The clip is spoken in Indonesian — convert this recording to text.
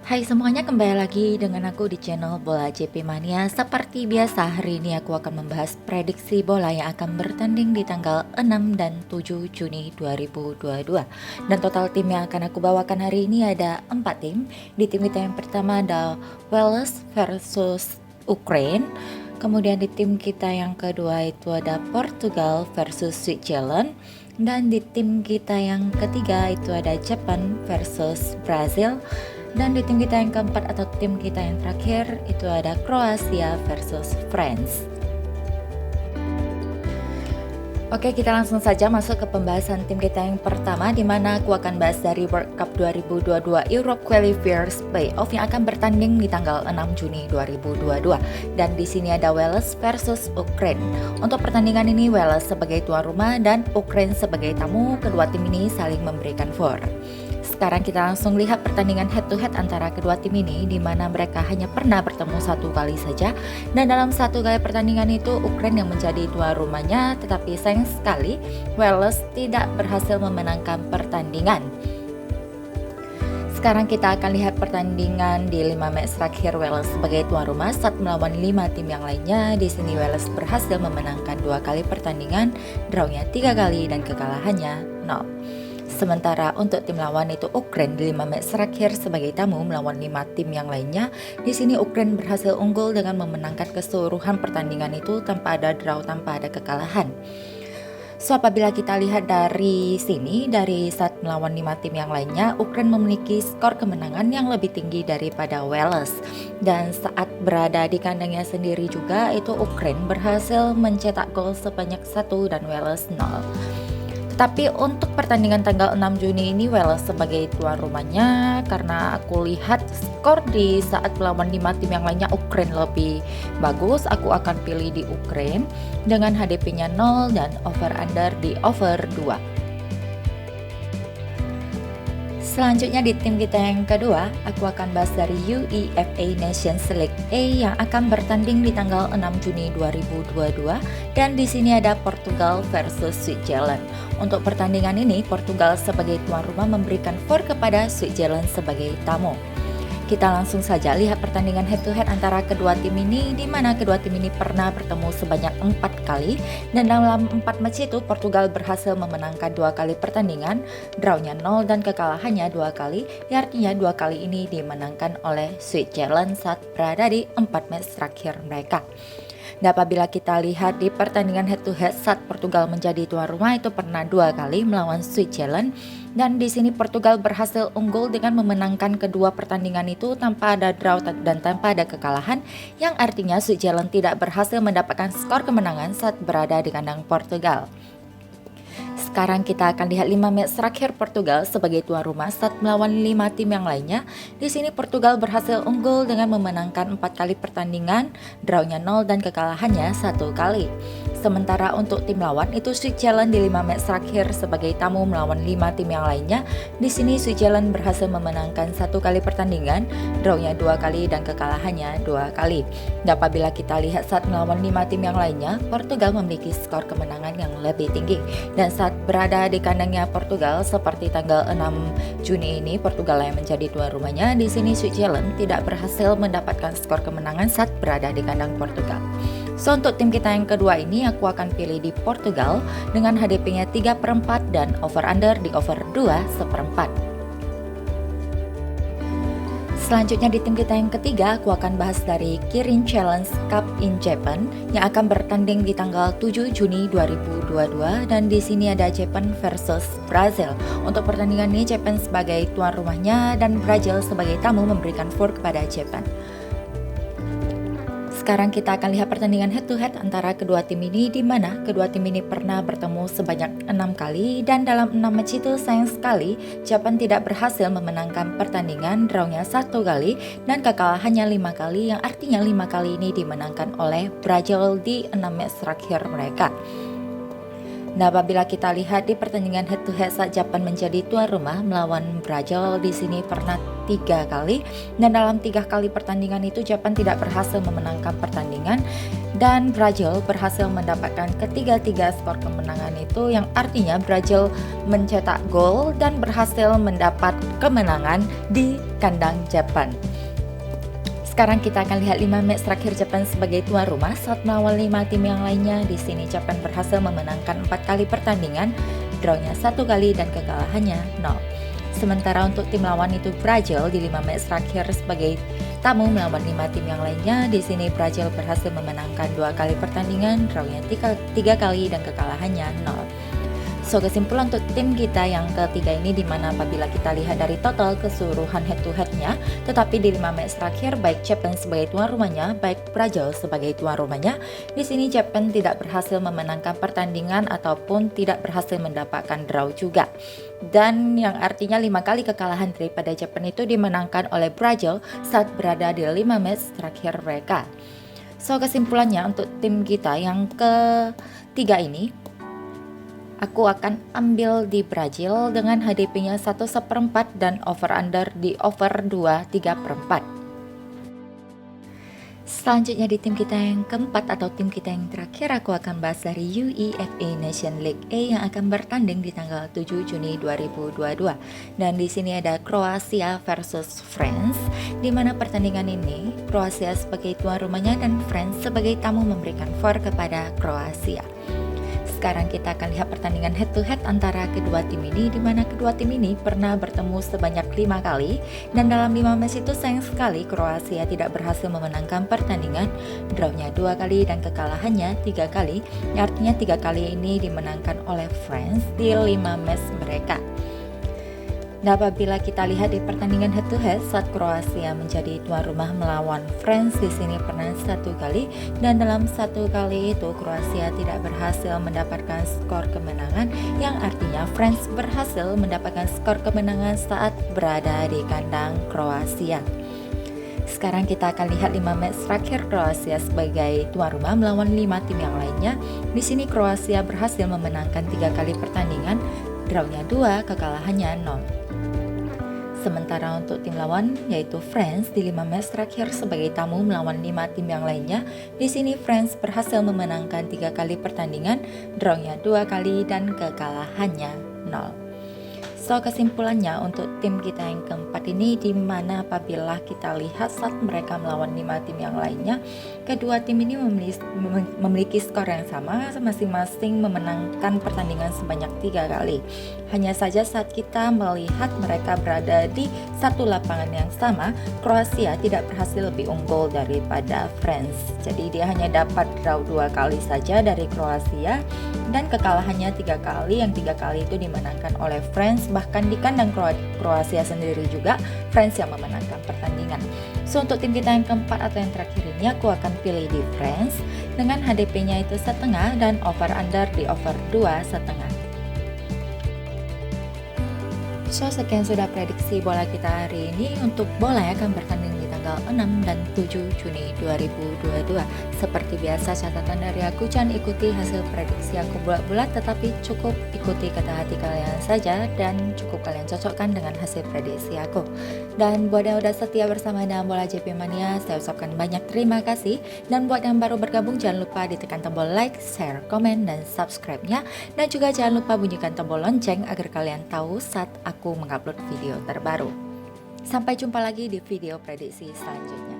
Hai semuanya, kembali lagi dengan aku di channel Bola JP Mania. Seperti biasa, hari ini aku akan membahas prediksi bola yang akan bertanding di tanggal 6 dan 7 Juni 2022. Dan total tim yang akan aku bawakan hari ini ada 4 tim. Di tim kita yang pertama ada Wales versus Ukraine. Kemudian di tim kita yang kedua itu ada Portugal versus Switzerland. Dan di tim kita yang ketiga itu ada Jepang versus Brazil. Dan di tim kita yang keempat atau tim kita yang terakhir itu ada Kroasia versus France. Oke, kita langsung saja masuk ke pembahasan tim kita yang pertama, di mana aku akan bahas dari World Cup 2022 Europe Qualifiers Playoff yang akan bertanding di tanggal 6 Juni 2022. Dan di sini ada Wales versus Ukraine. Untuk pertandingan ini Wales sebagai tuan rumah dan Ukraine sebagai tamu. Kedua tim ini saling memberikan for. Sekarang kita langsung lihat pertandingan head to head antara kedua tim ini, di mana mereka hanya pernah bertemu satu kali saja. Dan dalam satu kali pertandingan itu Ukraine yang menjadi tuan rumahnya, tetapi sayang sekali Wales tidak berhasil memenangkan pertandingan. Sekarang kita akan lihat pertandingan di 5 match terakhir Wales sebagai tuan rumah saat melawan 5 tim yang lainnya. Di sini Wales berhasil memenangkan 2 kali pertandingan, drawnya 3 kali dan kekalahannya 0. Sementara untuk tim lawan itu Ukraine di 5 match terakhir sebagai tamu melawan 5 tim yang lainnya. Di sini Ukraine berhasil unggul dengan memenangkan keseluruhan pertandingan itu tanpa ada draw, tanpa ada kekalahan. So, apabila kita lihat dari sini, dari saat melawan 5 tim yang lainnya, Ukraine memiliki skor kemenangan yang lebih tinggi daripada Wales. Dan saat berada di kandangnya sendiri juga, itu Ukraine berhasil mencetak gol sebanyak 1 dan Wales 0. Tapi untuk pertandingan tanggal 6 Juni ini Wales sebagai tuan rumahnya, karena aku lihat skor di saat melawan 5 tim yang lainnya Ukraine lebih bagus, aku akan pilih di Ukraine dengan HDP-nya 0 dan over under di over 2. Selanjutnya di tim kita yang kedua, aku akan bahas dari UEFA Nations League A yang akan bertanding di tanggal 6 Juni 2022 dan di sini ada Portugal versus Switzerland. Untuk pertandingan ini, Portugal sebagai tuan rumah memberikan for kepada Switzerland sebagai tamu. Kita langsung saja lihat pertandingan head to head antara kedua tim ini, di mana kedua tim ini pernah bertemu sebanyak 4 kali dan dalam 4 match itu Portugal berhasil memenangkan 2 kali pertandingan, drawnya 0 dan kekalahannya 2 kali, yang artinya 2 kali ini dimenangkan oleh Switzerland saat berada di 4 match terakhir mereka. Dan apabila kita lihat di pertandingan head to head saat Portugal menjadi tuan rumah itu pernah 2 kali melawan Switzerland, dan di sini Portugal berhasil unggul dengan memenangkan kedua pertandingan itu tanpa ada draw dan tanpa ada kekalahan, yang artinya Switzerland tidak berhasil mendapatkan skor kemenangan saat berada di kandang Portugal. Sekarang kita akan lihat 5 match terakhir Portugal sebagai tuan rumah saat melawan 5 tim yang lainnya. Di sini Portugal berhasil unggul dengan memenangkan 4 kali pertandingan, drawnya 0 dan kekalahannya 1 kali. Sementara untuk tim lawan itu Switzerland di 5 match terakhir sebagai tamu melawan 5 tim yang lainnya. Di sini Switzerland berhasil memenangkan 1 kali pertandingan, drawnya 2 kali dan kekalahannya 2 kali. Dan apabila kita lihat saat melawan 5 tim yang lainnya, Portugal memiliki skor kemenangan yang lebih tinggi. Dan saat berada di kandangnya Portugal seperti tanggal 6 Juni ini Portugal yang menjadi tuan rumahnya, di sini Switzerland tidak berhasil mendapatkan skor kemenangan saat berada di kandang Portugal. So, untuk tim kita yang kedua ini aku akan pilih di Portugal dengan HDP-nya 3/4 dan over under di over 2/4. Selanjutnya di tim kita yang ketiga, aku akan bahas dari Kirin Challenge Cup in Japan yang akan bertanding di tanggal 7 Juni 2022 dan di sini ada Japan versus Brazil. Untuk pertandingan ini Japan sebagai tuan rumahnya dan Brazil sebagai tamu memberikan for kepada Japan. Sekarang kita akan lihat pertandingan head to head antara kedua tim ini, di mana kedua tim ini pernah bertemu sebanyak 6 kali dan dalam 6 match itu sayang sekali Japan tidak berhasil memenangkan pertandingan, drawnya 1 kali dan kekalahannya 5 kali, yang artinya 5 kali ini dimenangkan oleh Brazil di 6 match terakhir mereka. Nah, apabila kita lihat di pertandingan head to head saat Japan menjadi tuan rumah melawan Brazil, di sini pernah 3 kali, dan dalam 3 kali pertandingan itu Jepang tidak berhasil memenangkan pertandingan dan Brazil berhasil mendapatkan ketiga-tiga skor kemenangan itu, yang artinya Brazil mencetak gol dan berhasil mendapat kemenangan di kandang Jepang. Sekarang kita akan lihat 5 match terakhir Jepang sebagai tuan rumah saat melawan 5 tim yang lainnya. Di sini Jepang berhasil memenangkan 4 kali pertandingan, drawnya 1 kali dan kekalahannya 0. Sementara untuk tim lawan itu Brazil di 5 match terakhir sebagai tamu melawan 5 tim yang lainnya. Di sini Brazil berhasil memenangkan 2 kali pertandingan, drawnya 3 kali dan kekalahannya 0. So, kesimpulan untuk tim kita yang ketiga ini, dimana apabila kita lihat dari total keseluruhan head to headnya, tetapi di 5 match terakhir baik Jepang sebagai tuan rumahnya, baik Brazil sebagai tuan rumahnya, di sini Jepang tidak berhasil memenangkan pertandingan ataupun tidak berhasil mendapatkan draw juga. Dan yang artinya 5 kali kekalahan daripada Jepang itu dimenangkan oleh Brazil saat berada di 5 match terakhir mereka. So, kesimpulannya untuk tim kita yang ketiga ini, aku akan ambil di Brazil dengan HDP-nya 1/4 dan over under di over 2/3/4. Selanjutnya di tim kita yang keempat atau tim kita yang terakhir, aku akan bahas dari UEFA Nation League A yang akan bertanding di tanggal 7 Juni 2022. Dan di sini ada Kroasia versus France, di mana pertandingan ini Kroasia sebagai tuan rumahnya dan France sebagai tamu memberikan for kepada Kroasia. Sekarang kita akan lihat pertandingan head to head antara kedua tim ini, di mana kedua tim ini pernah bertemu sebanyak 5 kali, dan dalam 5 match itu sayang sekali Kroasia tidak berhasil memenangkan pertandingan, drawnya 2 kali dan kekalahannya 3 kali. Artinya 3 kali ini dimenangkan oleh France di 5 match mereka. Nah, apabila kita lihat di pertandingan head to head saat Kroasia menjadi tuan rumah melawan France, di sini pernah 1 kali, dan dalam 1 kali itu Kroasia tidak berhasil mendapatkan skor kemenangan, yang artinya France berhasil mendapatkan skor kemenangan saat berada di kandang Kroasia. Sekarang kita akan lihat 5 match terakhir Kroasia sebagai tuan rumah melawan 5 tim yang lainnya. Di sini Kroasia berhasil memenangkan 3 kali pertandingan, drawnya 2, kekalahannya 0. Sementara untuk tim lawan yaitu France di 5 match terakhir sebagai tamu melawan 5 tim yang lainnya, di sini France berhasil memenangkan 3 kali pertandingan, drawnya 2 kali dan kekalahannya 0. So, kesimpulannya untuk tim kita yang keempat ini, di mana apabila kita lihat saat mereka melawan 5 tim yang lainnya, kedua tim ini memiliki skor yang sama, masing-masing memenangkan pertandingan sebanyak 3 kali. Hanya saja saat kita melihat mereka berada di satu lapangan yang sama, Kroasia tidak berhasil lebih unggul daripada France. Jadi dia hanya dapat draw 2 kali saja dari Kroasia, dan kekalahannya 3 kali, yang 3 kali itu dimenangkan oleh France. Bahkan di kandang Kroasia sendiri juga France yang memenangkan pertandingan. So, untuk tim kita yang keempat atau yang terakhir ini, aku akan pilih di France dengan HDP-nya itu 1/2 dan over under di over 2,5. So, sekian sudah prediksi bola kita hari ini. Untuk bola yang akan bertanding di tanggal 6 dan 7 Juni 2022. Seperti biasa, catatan dari aku, jangan ikuti hasil prediksi aku bulat-bulat, tetapi cukup ikuti kata hati kalian saja dan cukup kalian cocokkan dengan hasil prediksi aku. Dan buat yang udah setia bersama dalam Bola JP Mania, saya ucapkan banyak terima kasih. Dan buat yang baru bergabung, jangan lupa ditekan tombol like, share, komen, dan subscribe-nya. Dan juga jangan lupa bunyikan tombol lonceng agar kalian tahu saat aku mengupload video terbaru. Sampai jumpa lagi di video prediksi selanjutnya.